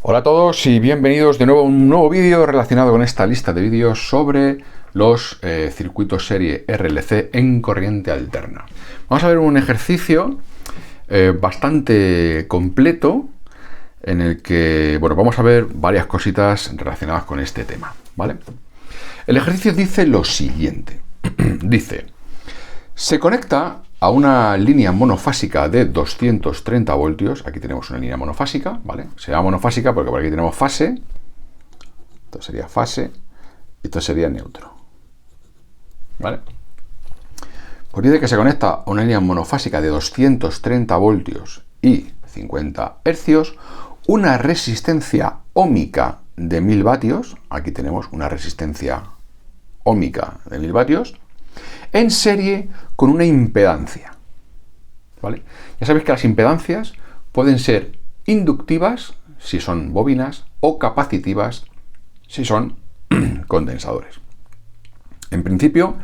Hola a todos y bienvenidos de nuevo a un nuevo vídeo relacionado con esta lista de vídeos sobre los circuitos serie RLC en corriente alterna. Vamos a ver un ejercicio bastante completo en el que, bueno, vamos a ver varias cositas relacionadas con este tema, ¿vale? El ejercicio dice lo siguiente. Dice, se conecta a una línea monofásica de 230 voltios. Aquí tenemos una línea monofásica, ¿vale? Se llama monofásica porque por aquí tenemos fase. Esto sería fase. Y esto sería neutro. ¿Vale? Pues dice que se conecta a una línea monofásica de 230 voltios y 50 hercios. Una resistencia óhmica de 1000 vatios. Aquí tenemos una resistencia óhmica de 1000 vatios. En serie con una impedancia, ¿vale? Ya sabéis que las impedancias pueden ser inductivas si son bobinas o capacitivas si son condensadores. En principio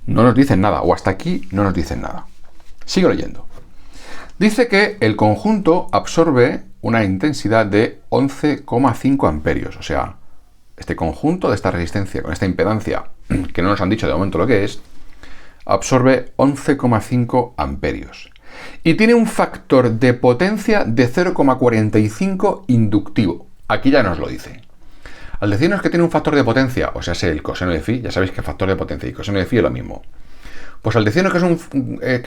no nos dicen nada, o hasta aquí no nos dicen nada. Sigo leyendo. Dice que el conjunto absorbe una intensidad de 11,5 amperios, o sea, este conjunto de esta resistencia con esta impedancia, que no nos han dicho de momento lo que es, absorbe 11,5 amperios y tiene un factor de potencia de 0,45 inductivo. Aquí ya nos lo dice. Al decirnos que tiene un factor de potencia, o sea, el coseno de phi, ya sabéis que factor de potencia y coseno de phi es lo mismo. Pues al decirnos que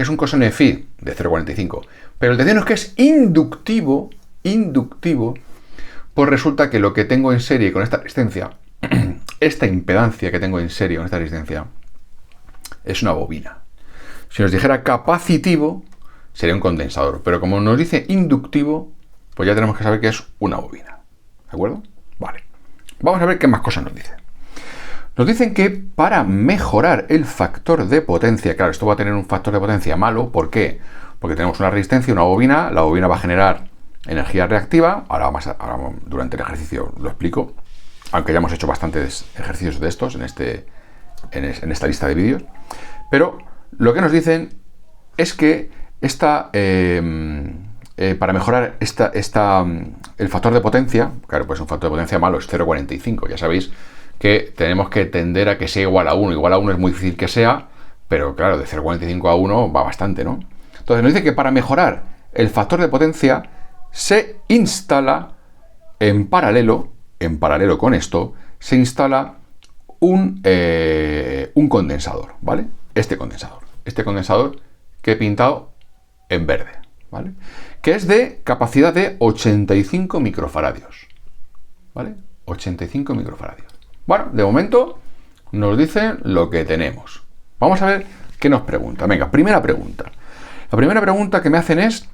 es un coseno de phi de 0,45, pero al decirnos que es inductivo, pues resulta que lo que tengo en serie con esta resistencia, esta impedancia que tengo en serie con esta resistencia, es una bobina. Si nos dijera capacitivo, sería un condensador. Pero como nos dice inductivo, pues ya tenemos que saber que es una bobina. ¿De acuerdo? Vale. Vamos a ver qué más cosas nos dicen. Nos dicen que para mejorar el factor de potencia, claro, esto va a tener un factor de potencia malo. ¿Por qué? Porque tenemos una resistencia, una bobina. La bobina va a generar energía reactiva. Ahora durante el ejercicio lo explico. Aunque ya hemos hecho bastantes ejercicios de estos en esta lista de vídeos. Pero lo que nos dicen es que para mejorar el factor de potencia, claro, pues un factor de potencia malo es 0,45. Ya sabéis que tenemos que tender a que sea igual a 1. Igual a 1 es muy difícil que sea, pero claro, de 0,45 a 1 va bastante, ¿no? Entonces nos dice que para mejorar el factor de potencia se instala en paralelo con esto, se instala un condensador, ¿vale? Este condensador que he pintado en verde, ¿vale? Que es de capacidad de 85 microfaradios, ¿vale? 85 microfaradios. Bueno, de momento nos dicen lo que tenemos. Vamos a ver qué nos pregunta. Venga, primera pregunta. La primera pregunta que me hacen es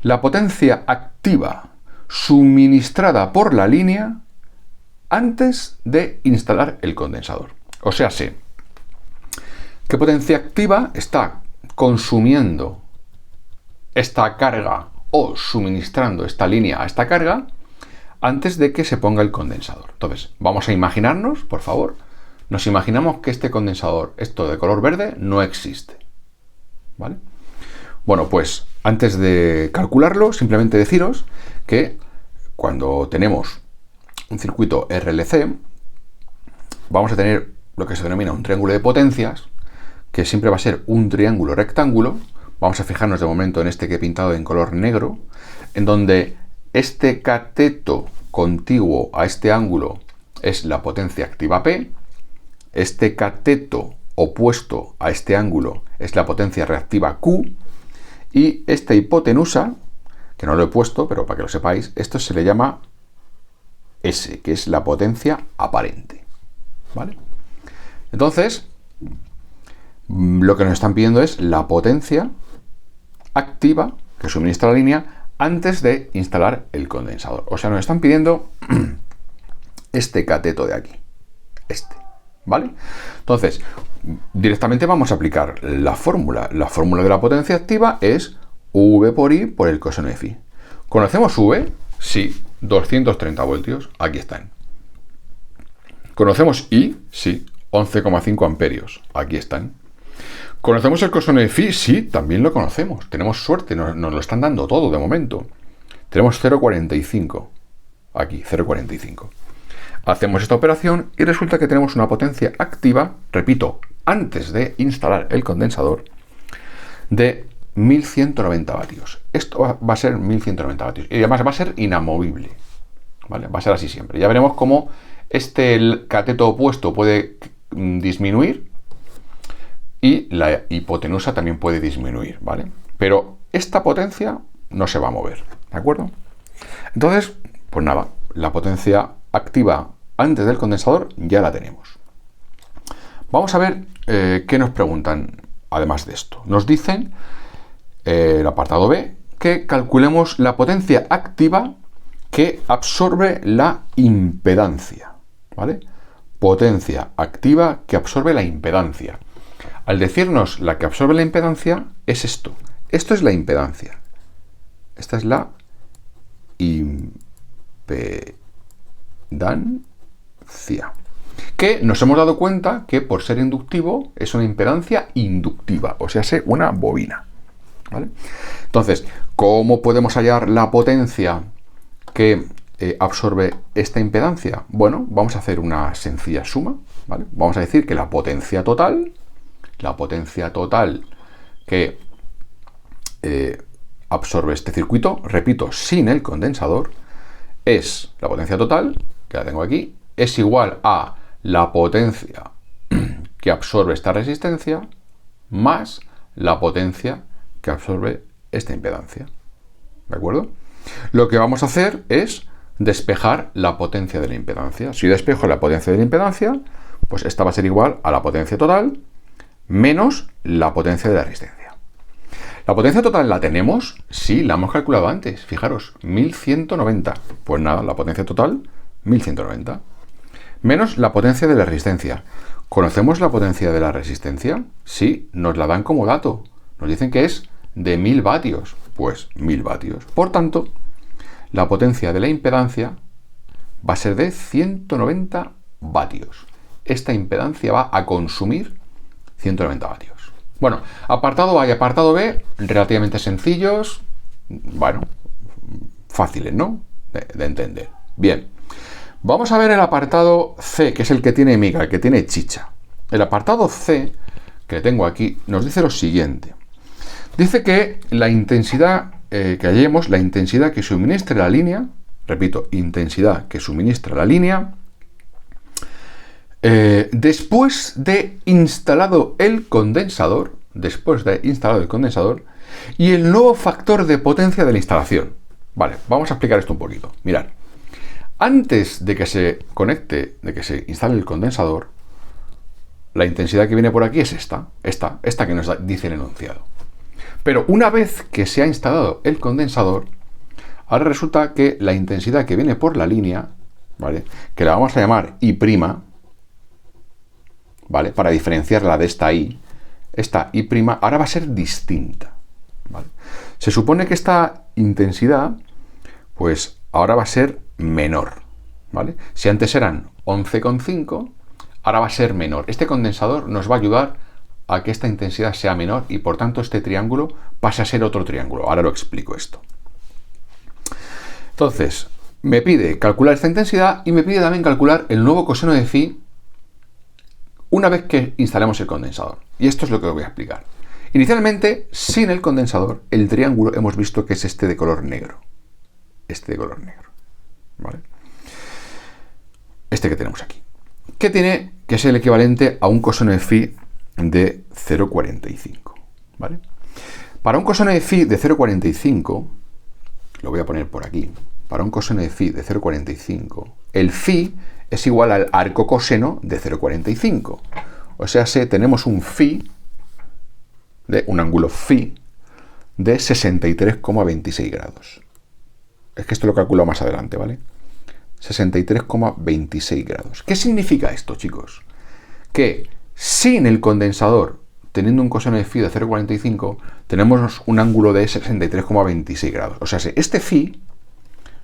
la potencia activa suministrada por la línea antes de instalar el condensador. O sea, sé qué potencia activa está consumiendo esta carga o suministrando esta línea a esta carga antes de que se ponga el condensador. Entonces, vamos a imaginarnos, por favor, nos imaginamos que este condensador, esto de color verde, no existe, ¿vale? Bueno, pues antes de calcularlo, simplemente deciros que cuando tenemos un circuito RLC, vamos a tener lo que se denomina un triángulo de potencias, que siempre va a ser un triángulo rectángulo. Vamos a fijarnos de momento en este que he pintado en color negro, en donde este cateto contiguo a este ángulo es la potencia activa P, este cateto opuesto a este ángulo es la potencia reactiva Q, y esta hipotenusa, que no lo he puesto, pero para que lo sepáis, esto se le llama S, que es la potencia aparente, ¿vale? Entonces, lo que nos están pidiendo es la potencia activa que suministra la línea antes de instalar el condensador. O sea, nos están pidiendo este cateto de aquí, ¿vale? Entonces, directamente vamos a aplicar la fórmula. La fórmula de la potencia activa es V por I por el coseno de phi. ¿Conocemos V? Sí, 230 voltios, aquí están. ¿Conocemos I? Sí, 11,5 amperios, aquí están. ¿Conocemos el coseno de phi? Sí, también lo conocemos. Tenemos suerte, nos lo están dando todo de momento. Tenemos 0,45. Aquí, 0,45. Hacemos esta operación y resulta que tenemos una potencia activa, repito, antes de instalar el condensador, de 1190 vatios. Esto va a ser 1190 vatios. Y además va a ser inamovible. ¿Vale? Va a ser así siempre. Ya veremos cómo este cateto opuesto puede disminuir y la hipotenusa también puede disminuir, ¿vale? Pero esta potencia no se va a mover, ¿de acuerdo? Entonces, pues nada, la potencia activa antes del condensador ya la tenemos. Vamos a ver qué nos preguntan además de esto. Nos dicen, el apartado B, que calculemos la potencia activa que absorbe la impedancia, ¿vale? Potencia activa que absorbe la impedancia. Al decirnos la que absorbe la impedancia, es esto. Esto es la impedancia. Esta es la impedancia. Que nos hemos dado cuenta que por ser inductivo es una impedancia inductiva, o sea, es una bobina, ¿vale? Entonces, ¿cómo podemos hallar la potencia que absorbe esta impedancia? Bueno, vamos a hacer una sencilla suma, ¿vale? Vamos a decir que la potencia total que absorbe este circuito, repito, sin el condensador, es la potencia total, que la tengo aquí, es igual a la potencia que absorbe esta resistencia más la potencia que absorbe esta impedancia, ¿de acuerdo? Lo que vamos a hacer es despejar la potencia de la impedancia. Si despejo la potencia de la impedancia, pues esta va a ser igual a la potencia total menos la potencia de la resistencia. ¿La potencia total la tenemos? Sí, la hemos calculado antes. Fijaros, 1190. Pues nada, la potencia total, 1190. Menos la potencia de la resistencia. ¿Conocemos la potencia de la resistencia? Sí, nos la dan como dato. Nos dicen que es de 1000 vatios. Pues 1000 vatios. Por tanto, la potencia de la impedancia va a ser de 190 vatios. Esta impedancia va a consumir 190 vatios. Bueno, apartado A y apartado B, relativamente sencillos, bueno, fáciles, ¿no? De entender. Bien, vamos a ver el apartado C, que es el que tiene miga, el que tiene chicha. El apartado C, que tengo aquí, nos dice lo siguiente. Dice que la intensidad que hallemos, la intensidad que suministra la línea, repito, intensidad que suministra la línea, después de instalado el condensador, y el nuevo factor de potencia de la instalación. Vale, vamos a explicar esto un poquito. Mirad, antes de que se conecte, de que se instale el condensador, la intensidad que viene por aquí es esta que nos dice el enunciado. Pero una vez que se ha instalado el condensador, ahora resulta que la intensidad que viene por la línea, ¿vale?, que la vamos a llamar I', ¿vale?, para diferenciarla de esta I ahora va a ser distinta, ¿vale? Se supone que esta intensidad, pues ahora va a ser menor, ¿vale? Si antes eran 11,5, ahora va a ser menor. Este condensador nos va a ayudar a que esta intensidad sea menor y por tanto este triángulo pase a ser otro triángulo. Ahora lo explico esto. Entonces, me pide calcular esta intensidad y me pide también calcular el nuevo coseno de phi una vez que instalemos el condensador. Y esto es lo que os voy a explicar. Inicialmente, sin el condensador, el triángulo hemos visto que es este de color negro. Este de color negro, ¿vale? Este que tenemos aquí. Que tiene que ser el equivalente a un coseno de phi de 0,45, ¿vale? Para un coseno de phi de 0,45, lo voy a poner por aquí, para un coseno de phi de 0,45, el phi es igual al arco coseno de 0,45. O sea, tenemos un phi, un ángulo phi, de 63,26 grados. Es que esto lo calculo más adelante, ¿vale? 63,26 grados. ¿Qué significa esto, chicos? Que sin el condensador, teniendo un coseno de phi de 0,45, tenemos un ángulo de 63,26 grados. O sea, este phi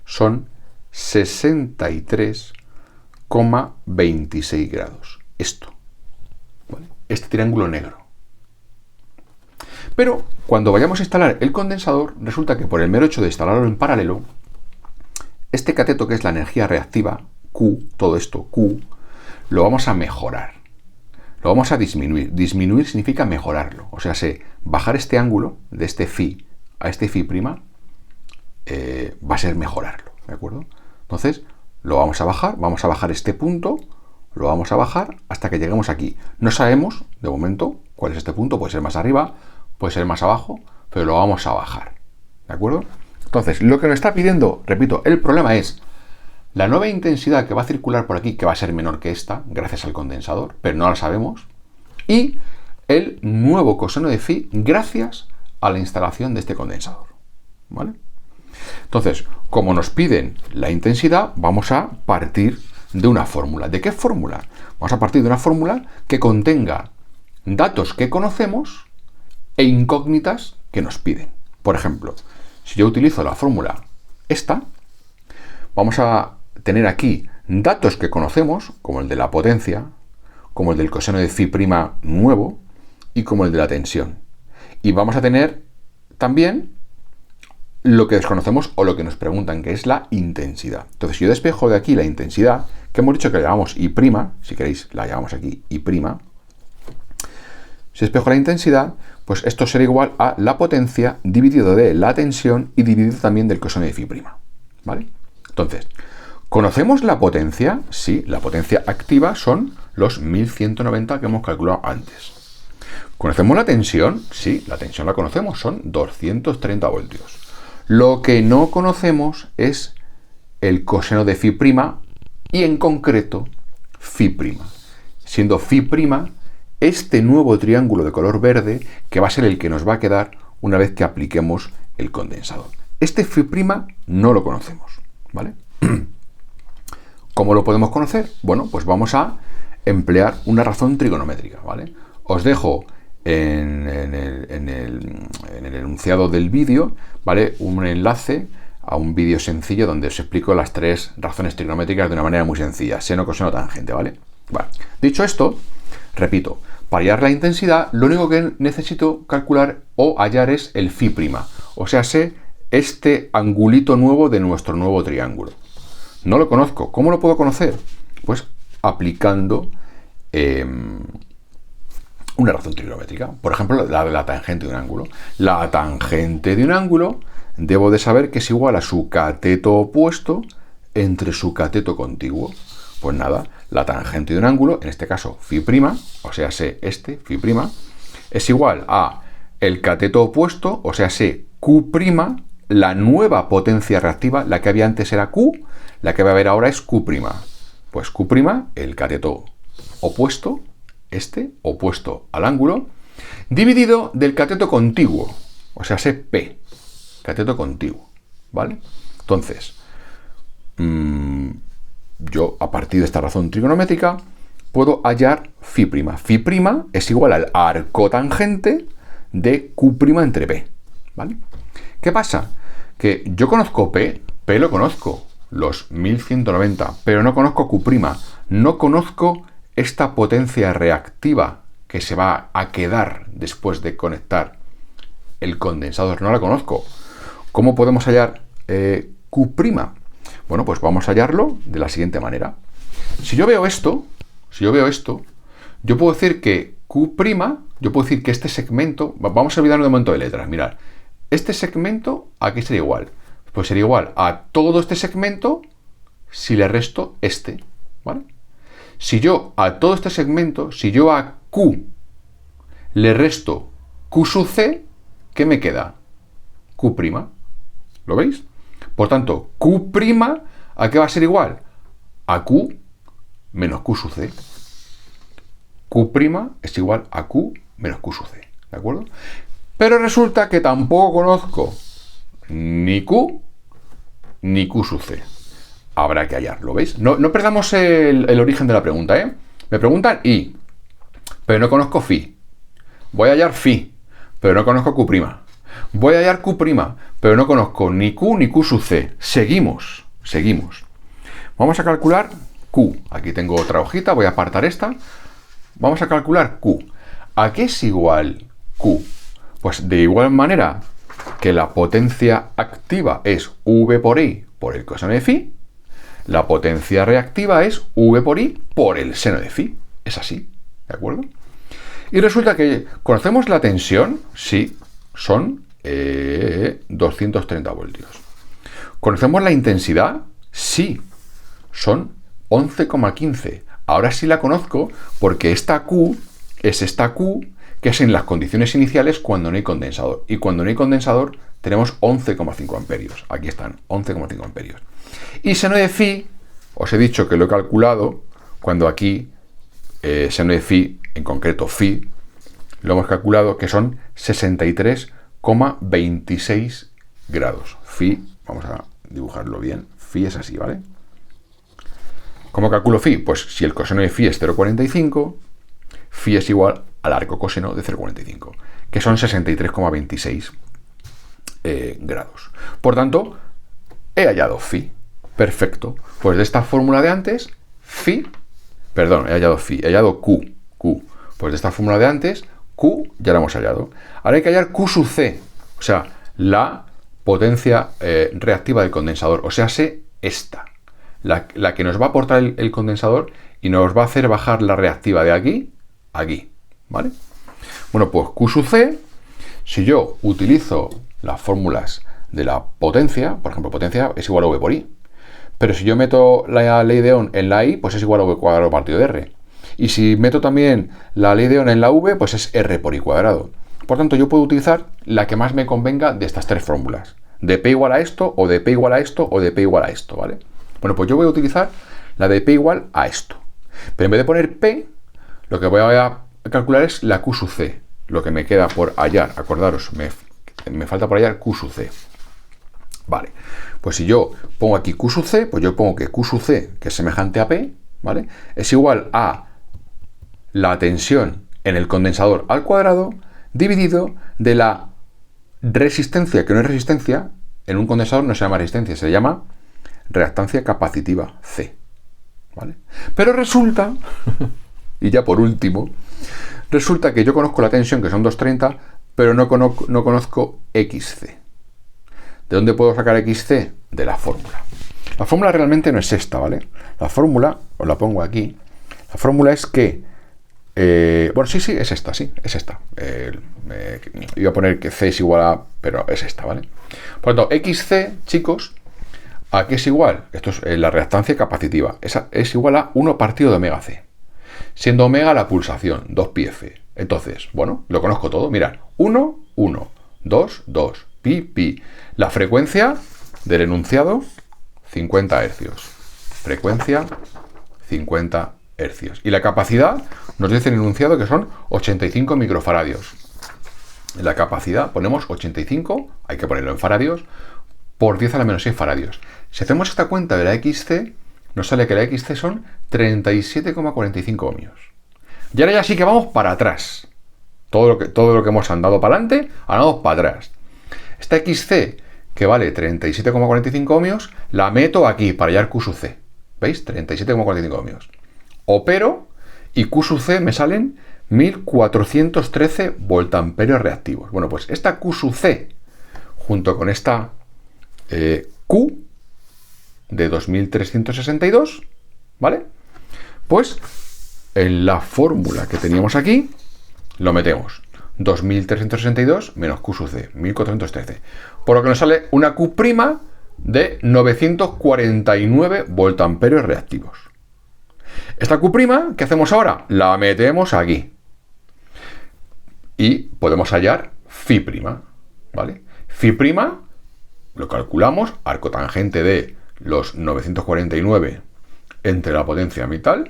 son 63,26 grados. Esto, ¿vale?, este triángulo negro. Pero cuando vayamos a instalar el condensador, resulta que por el mero hecho de instalarlo en paralelo, este cateto que es la energía reactiva, Q, todo esto, Q, lo vamos a mejorar. Lo vamos a disminuir. Disminuir significa mejorarlo. O sea, bajar este ángulo de este phi a este phi prima va a ser mejorarlo, ¿de acuerdo? Entonces, lo vamos a bajar este punto, lo vamos a bajar hasta que lleguemos aquí. No sabemos, de momento, cuál es este punto, puede ser más arriba, puede ser más abajo, pero lo vamos a bajar, ¿de acuerdo? Entonces, lo que nos está pidiendo, repito, el problema es la nueva intensidad que va a circular por aquí, que va a ser menor que esta, gracias al condensador, pero no la sabemos, y el nuevo coseno de phi gracias a la instalación de este condensador, ¿vale? Entonces, como nos piden la intensidad, vamos a partir de una fórmula. ¿De qué fórmula? Vamos a partir de una fórmula que contenga datos que conocemos e incógnitas que nos piden. Por ejemplo, si yo utilizo la fórmula esta, vamos a tener aquí datos que conocemos, como el de la potencia, como el del coseno de phi prima nuevo y como el de la tensión. Y vamos a tener también lo que desconocemos o lo que nos preguntan, que es la intensidad. Entonces, si yo despejo de aquí la intensidad, que hemos dicho que la llamamos I', si queréis la llamamos aquí I', si despejo la intensidad, pues esto será igual a la potencia dividido de la tensión y dividido también del coseno de phi prima, ¿vale? Entonces, ¿conocemos la potencia? Sí, la potencia activa son los 1190 que hemos calculado antes. ¿Conocemos la tensión? Sí, la tensión la conocemos, son 230 voltios. Lo que no conocemos es el coseno de phi prima y en concreto phi prima. Siendo phi prima este nuevo triángulo de color verde que va a ser el que nos va a quedar una vez que apliquemos el condensador. Este phi prima no lo conocemos, ¿vale? ¿Cómo lo podemos conocer? Bueno, pues vamos a emplear una razón trigonométrica, ¿vale? Os dejo en el enunciado del vídeo, ¿vale?, un enlace a un vídeo sencillo donde os explico las tres razones trigonométricas de una manera muy sencilla, seno, coseno, tangente, ¿vale? Vale. Dicho esto, repito, para hallar la intensidad, lo único que necesito calcular o hallar es el phi prima, o sea, este angulito nuevo de nuestro nuevo triángulo. No lo conozco. ¿Cómo lo puedo conocer? Pues aplicando una razón trigonométrica. Por ejemplo, la tangente de un ángulo. La tangente de un ángulo debo de saber que es igual a su cateto opuesto entre su cateto contiguo. Pues nada, la tangente de un ángulo, en este caso phi prima, o sea, phi prima, es igual a el cateto opuesto, o sea, Q prima, la nueva potencia reactiva, la que había antes era Q, la que va a haber ahora es Q prima. Pues Q prima, el cateto opuesto, opuesto al ángulo, dividido del cateto contiguo, o sea, P, cateto contiguo, ¿vale? Entonces, yo a partir de esta razón trigonométrica puedo hallar phi prima. Phi prima es igual al arco tangente de Q prima entre P, ¿vale? ¿Qué pasa? Que yo conozco P lo conozco, los 1190, pero no conozco Q prima, no conozco esta potencia reactiva que se va a quedar después de conectar el condensador, no la conozco. ¿Cómo podemos hallar Q prima? Bueno, pues vamos a hallarlo de la siguiente manera. Si yo veo esto, yo puedo decir que Q prima, yo puedo decir que este segmento, vamos a olvidarnos de un momento de letras, mirad, este segmento, ¿a qué sería igual? Pues sería igual a todo este segmento si le resto este, ¿vale? Si yo a todo este segmento, si yo a Q le resto Q sub C, ¿qué me queda? Q prima. ¿Lo veis? Por tanto, Q prima, ¿a qué va a ser igual? A Q menos Q sub C. Q prima es igual a Q menos Q sub C, ¿de acuerdo? Pero resulta que tampoco conozco ni Q ni Q sub C. Habrá que hallarlo, ¿veis? No perdamos el origen de la pregunta, ¿eh? Me preguntan I, pero no conozco phi. Voy a hallar phi, pero no conozco Q prima. Voy a hallar Q prima, pero no conozco ni Q ni Q sub C. Seguimos. Vamos a calcular Q. Aquí tengo otra hojita, voy a apartar esta. Vamos a calcular Q. ¿A qué es igual Q? Pues de igual manera que la potencia activa es V por I por el coseno de phi. La potencia reactiva es V por I por el seno de phi. Es así, ¿de acuerdo? Y resulta que conocemos la tensión, sí, son 230 voltios. ¿Conocemos la intensidad? Sí, son 11,15. Ahora sí la conozco porque esta Q es esta Q que es en las condiciones iniciales cuando no hay condensador. Y cuando no hay condensador tenemos 11,5 amperios. Aquí están, 11,5 amperios. Y seno de phi, os he dicho que lo he calculado cuando aquí seno de phi, en concreto phi, lo hemos calculado que son 63,26 grados. Phi, vamos a dibujarlo bien, phi es así, ¿vale? ¿Cómo calculo phi? Pues si el coseno de phi es 0,45, phi es igual al arco coseno de 0,45, que son 63,26 grados. Por tanto, he hallado phi. Perfecto. Pues de esta fórmula de antes, he hallado Q. Pues de esta fórmula de antes, Q ya la hemos hallado. Ahora hay que hallar Q sub C, o sea, la potencia reactiva del condensador, o sea, esta, la que nos va a aportar el condensador y nos va a hacer bajar la reactiva de aquí a aquí, ¿vale? Bueno, pues Q sub C, si yo utilizo las fórmulas de la potencia, por ejemplo, potencia es igual a V por I, pero si yo meto la ley de Ohm en la I, pues es igual a V cuadrado partido de R. Y si meto también la ley de Ohm en la V, pues es R por I cuadrado. Por tanto, yo puedo utilizar la que más me convenga de estas tres fórmulas. De P igual a esto, o de P igual a esto, o de P igual a esto, ¿vale? Bueno, pues yo voy a utilizar la de P igual a esto. Pero en vez de poner P, lo que voy a calcular es la Q sub C. Lo que me queda por hallar, acordaros, me falta por hallar Q sub C. Vale, pues si yo pongo aquí Q sub C, pues yo pongo que Q sub C, que es semejante a P, ¿vale? Es igual a la tensión en el condensador al cuadrado dividido de la resistencia, que no es resistencia, en un condensador no se llama resistencia, se llama reactancia capacitiva C, ¿vale? Pero resulta, y ya por último, resulta que yo conozco la tensión, que son 230, pero no conozco XC. ¿De dónde puedo sacar XC? De la fórmula. La fórmula realmente no es esta, ¿vale? La fórmula, os la pongo aquí, la fórmula es que, bueno, sí, es esta, iba a poner que C es igual a, pero es esta, ¿vale? Por lo tanto, XC, chicos, ¿a qué es igual? Esto es la reactancia capacitiva. Esa es igual a 1 partido de omega C. Siendo omega la pulsación, 2πf. Entonces, bueno, lo conozco todo. Mirad, 1, 1, 2, 2, pi. La frecuencia del enunciado, 50 hercios. Frecuencia, 50 hercios. Y la capacidad, nos dice el enunciado que son 85 microfaradios. En la capacidad ponemos 85, hay que ponerlo en faradios, por 10 a la menos 6 faradios. Si hacemos esta cuenta de la XC, nos sale que la XC son 37,45 ohmios. Y ahora ya sí que vamos para atrás. Todo lo que hemos andado para adelante, ahora vamos para atrás. Esta XC, que vale 37,45 ohmios, la meto aquí para hallar Q sub C. ¿Veis? 37,45 ohmios. Opero y Q sub C me salen 1413 voltamperios reactivos. Bueno, pues esta Q sub C, junto con esta Q de 2362, ¿vale? Pues en la fórmula que teníamos aquí, lo metemos. 2362 menos Q sub C, 1413. Por lo que nos sale una Q' de 949 voltamperios reactivos. Esta Q', ¿qué hacemos ahora? La metemos aquí. Y podemos hallar phi', ¿vale? Phi' lo calculamos, arco tangente de los 949 entre la potencia mitad,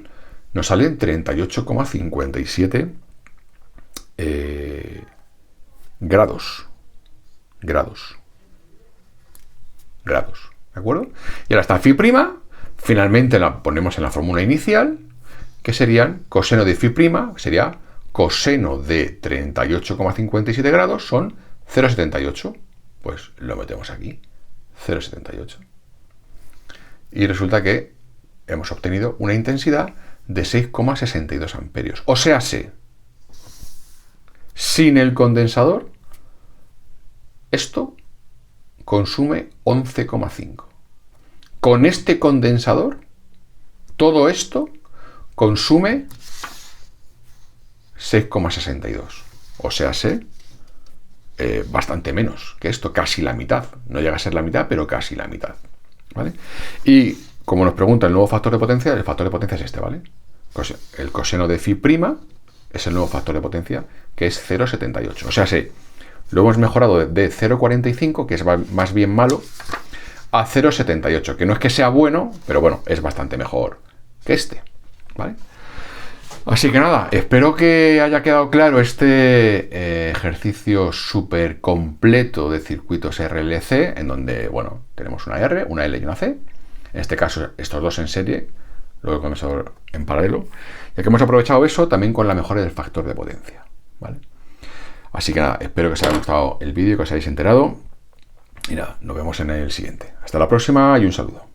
nos salen 38,57 grados. ¿De acuerdo? Y ahora esta phi', finalmente la ponemos en la fórmula inicial, que serían coseno de phi', sería coseno de 38,57 grados, son 0,78. Pues lo metemos aquí, 0,78. Y resulta que hemos obtenido una intensidad de 6,62 amperios. O sea, sin el condensador, esto consume 11,5. con este condensador, todo esto consume 6,62. O sea, bastante menos que esto, casi la mitad. No llega a ser la mitad, pero casi la mitad. ¿Vale? Y como nos pregunta el nuevo factor de potencia, el factor de potencia es este, ¿vale? El coseno de phi' es el nuevo factor de potencia, que es 0,78. O sea, lo hemos mejorado de 0,45, que es más bien malo, a 0,78, que no es que sea bueno, pero bueno, es bastante mejor que este, ¿vale? Así que nada, espero que haya quedado claro este ejercicio súper completo de circuitos RLC, en donde, bueno, tenemos una R, una L y una C. En este caso, estos dos en serie, luego con eso en paralelo. Y que hemos aprovechado eso también con la mejora del factor de potencia, ¿vale? Así que nada, espero que os haya gustado el vídeo, que os hayáis enterado. Y nada, nos vemos en el siguiente. Hasta la próxima y un saludo.